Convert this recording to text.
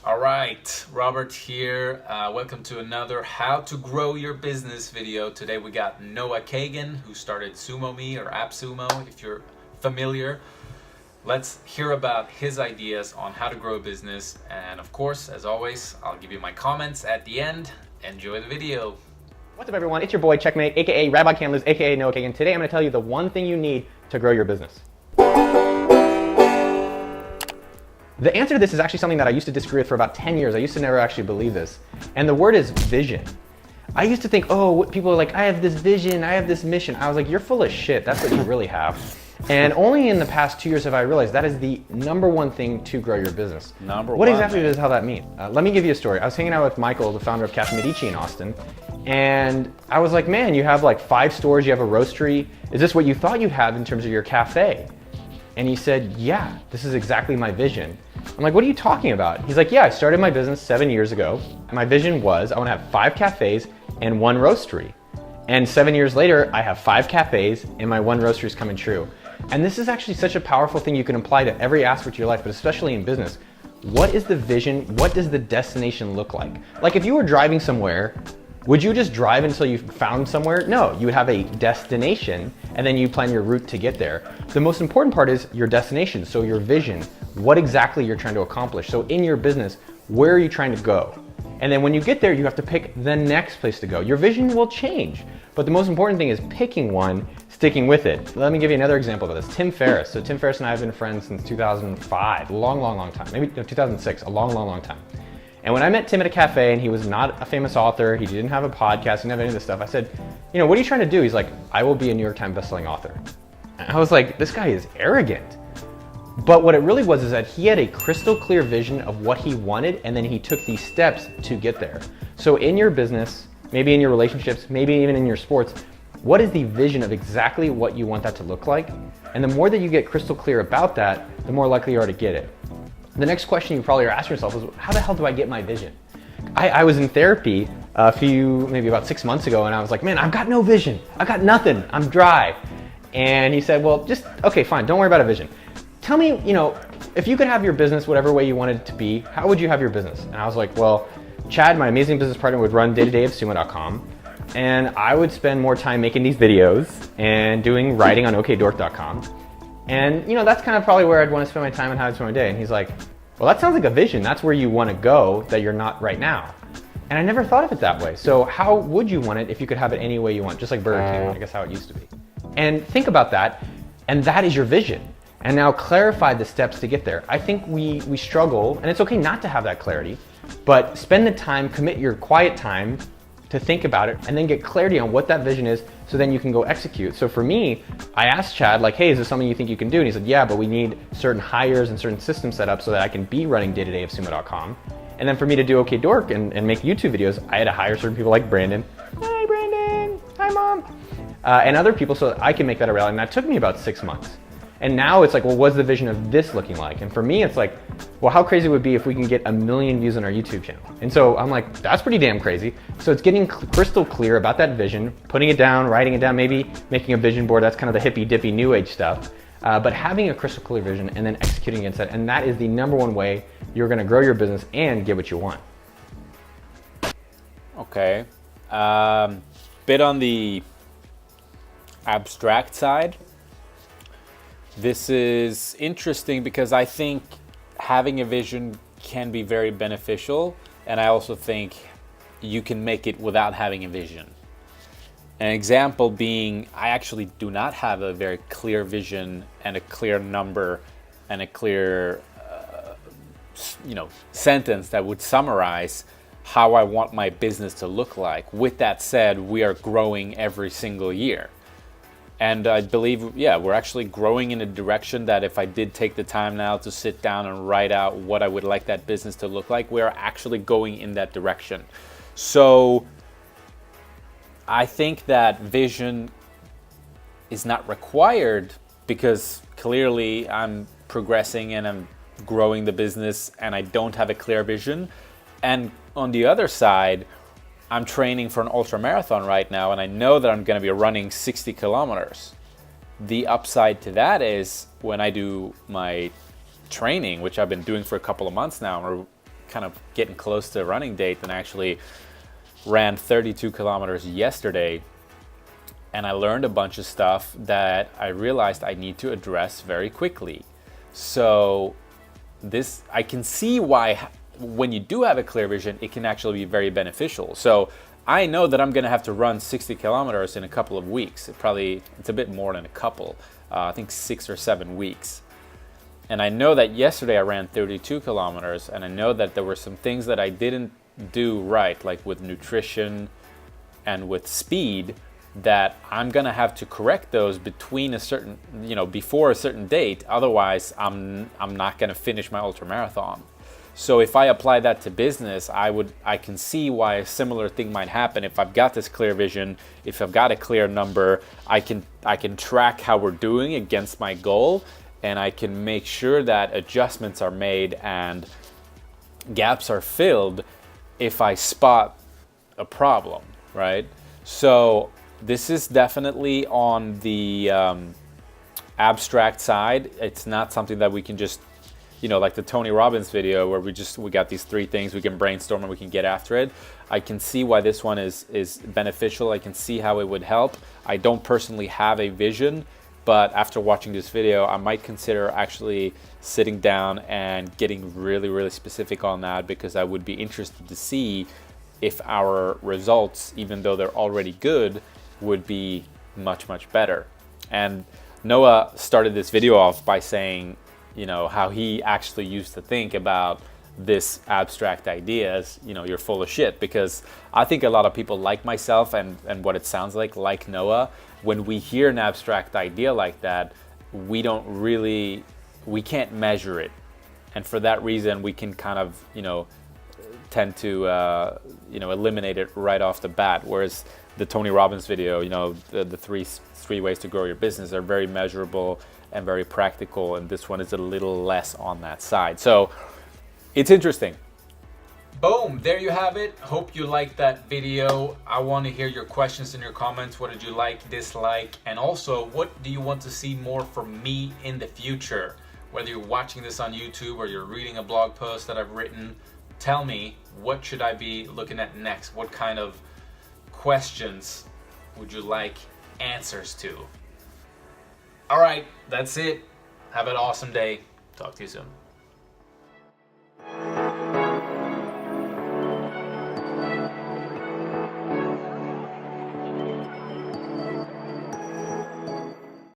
All right, Robert here. Welcome to another How to Grow Your Business video. Today we got Noah Kagan, who started SumoMe or AppSumo, if you're familiar. Let's hear about his ideas on how to grow a business. And of course, as always, I'll give you my comments at the end. Enjoy the video. What's up, everyone? It's your boy Checkmate, aka Rabbi Camlers, aka Noah Kagan. Today I'm going to tell you the one thing you need to grow your business. The answer to this is actually something that I used to disagree with for about 10 years. I used to never actually believe this. And the word is vision. I used to think, oh, people are like, I have this vision, I have this mission. I was like, you're full of shit. That's what you really have. And only in the past 2 years have I realized that is the number one thing to grow your business. What exactly does that mean? Let me give you a story. I was hanging out with Michael, the founder of Cafe Medici in Austin. And I was like, man, you have like 5 stores, you have a roastery. Is this what you thought you'd have in terms of your cafe? And he said, yeah, this is exactly my vision. I'm like, what are you talking about? He's like, yeah, I started my business 7 years ago. My vision was I want to have 5 cafes and 1 roastery. And 7 years later, I have 5 cafes and my 1 roastery is coming true. And this is actually such a powerful thing you can apply to every aspect of your life, but especially in business. What is the vision? What does the destination look like? Like if you were driving somewhere, would you just drive until you found somewhere? No, you would have a destination and then you plan your route to get there. The most important part is your destination, so your vision, what exactly you're trying to accomplish. So in your business, where are you trying to go? And then when you get there, you have to pick the next place to go. Your vision will change, but the most important thing is picking one, sticking with it. Let me give you another example of this. Tim Ferriss. So Tim Ferriss and I have been friends since 2005, long time. Maybe 2006, a long time. And when I met Tim at a cafe and he was not a famous author, he didn't have a podcast, he didn't have any of this stuff, I said, you know, what are you trying to do? He's like, I will be a New York Times bestselling author. And I was like, this guy is arrogant. But what it really was is that he had a crystal clear vision of what he wanted, and then he took these steps to get there. So in your business, maybe in your relationships, maybe even in your sports, what is the vision of exactly what you want that to look like? And the more that you get crystal clear about that, the more likely you are to get it. The next question you probably are asking yourself is, how the hell do I get my vision? I was in therapy maybe about 6 months ago, and I was like, man, I've got no vision. I've got nothing. I'm dry. And he said, well, okay, fine. Don't worry about a vision. Tell me, if you could have your business whatever way you wanted it to be, how would you have your business? And I was like, well, Chad, my amazing business partner, would run day-to-day of sumo.com. And I would spend more time making these videos and doing writing on okdork.com. And that's kind of probably where I'd want to spend my time and how I'd spend my day. And he's like, well, that sounds like a vision. That's where you want to go that you're not right now. And I never thought of it that way. So how would you want it if you could have it any way you want? Just like Burger King, I guess how it used to be. And think about that. And that is your vision. And now clarify the steps to get there. I think we struggle, and it's okay not to have that clarity, but spend the time, commit your quiet time to think about it, and then get clarity on what that vision is, so then you can go execute. So for me, I asked Chad, like, hey, is this something you think you can do? And he said, yeah, but we need certain hires and certain systems set up so that I can be running day-to-day of sumo.com. And then for me to do OK Dork and make YouTube videos, I had to hire certain people like Brandon. Hi, Brandon. Hi, Mom. And other people so that I can make that a reality. And that took me about 6 months. And now it's like, well, what's the vision of this looking like? And for me, it's like, well, how crazy would it be if we can get 1 million views on our YouTube channel? And so I'm like, that's pretty damn crazy. So it's getting crystal clear about that vision, putting it down, writing it down, maybe making a vision board. That's kind of the hippy dippy new age stuff. But having a crystal clear vision and then executing against that. And that is the number one way you're gonna grow your business and get what you want. Okay, bit on the abstract side. This is interesting because I think having a vision can be very beneficial, and I also think you can make it without having a vision. An example being, I actually do not have a very clear vision and a clear number and a clear sentence that would summarize how I want my business to look like. With that said, we are growing every single year. And I believe, we're actually growing in a direction that if I did take the time now to sit down and write out what I would like that business to look like, we're actually going in that direction. So I think that vision is not required because clearly I'm progressing and I'm growing the business and I don't have a clear vision. And on the other side, I'm training for an ultra marathon right now, and I know that I'm going to be running 60 kilometers. The upside to that is when I do my training, which I've been doing for a couple of months now, or kind of getting close to a running date, and I actually ran 32 kilometers yesterday. And I learned a bunch of stuff that I realized I need to address very quickly. So this, I can see why when you do have a clear vision, it can actually be very beneficial. So I know that I'm gonna have to run 60 kilometers in a couple of weeks. It's a bit more than a couple, I think 6 or 7 weeks. And I know that yesterday I ran 32 kilometers, and I know that there were some things that I didn't do right, like with nutrition and with speed, that I'm gonna have to correct those between a certain, before a certain date. Otherwise, I'm not gonna finish my ultra marathon. So if I apply that to business, I can see why a similar thing might happen. If I've got this clear vision, if I've got a clear number, I can track how we're doing against my goal, and I can make sure that adjustments are made and gaps are filled if I spot a problem, right? So this is definitely on the abstract side. It's not something that we can just, like the Tony Robbins video where we got these 3 things, we can brainstorm and we can get after it. I can see why this one is beneficial. I can see how it would help. I don't personally have a vision, but after watching this video, I might consider actually sitting down and getting really, really specific on that, because I would be interested to see if our results, even though they're already good, would be much, much better. And Noah started this video off by saying, how he actually used to think about this abstract ideas. You're full of shit, because I think a lot of people like myself and what it sounds like Noah, when we hear an abstract idea like that, we can't measure it. And for that reason, we can kind of, tend to, eliminate it right off the bat. Whereas the Tony Robbins video, the three ways to grow your business are very measurable and very practical, and this one is a little less on that side. So it's interesting. Boom, there you have it. Hope you liked that video. I want to hear your questions in your comments. What did you like, dislike, and also what do you want to see more from me in the future? Whether you're watching this on YouTube or you're reading a blog post that I've written, tell me, what should I be looking at next? What kind of questions would you like answers to? All right, that's it. Have an awesome day. Talk to you soon.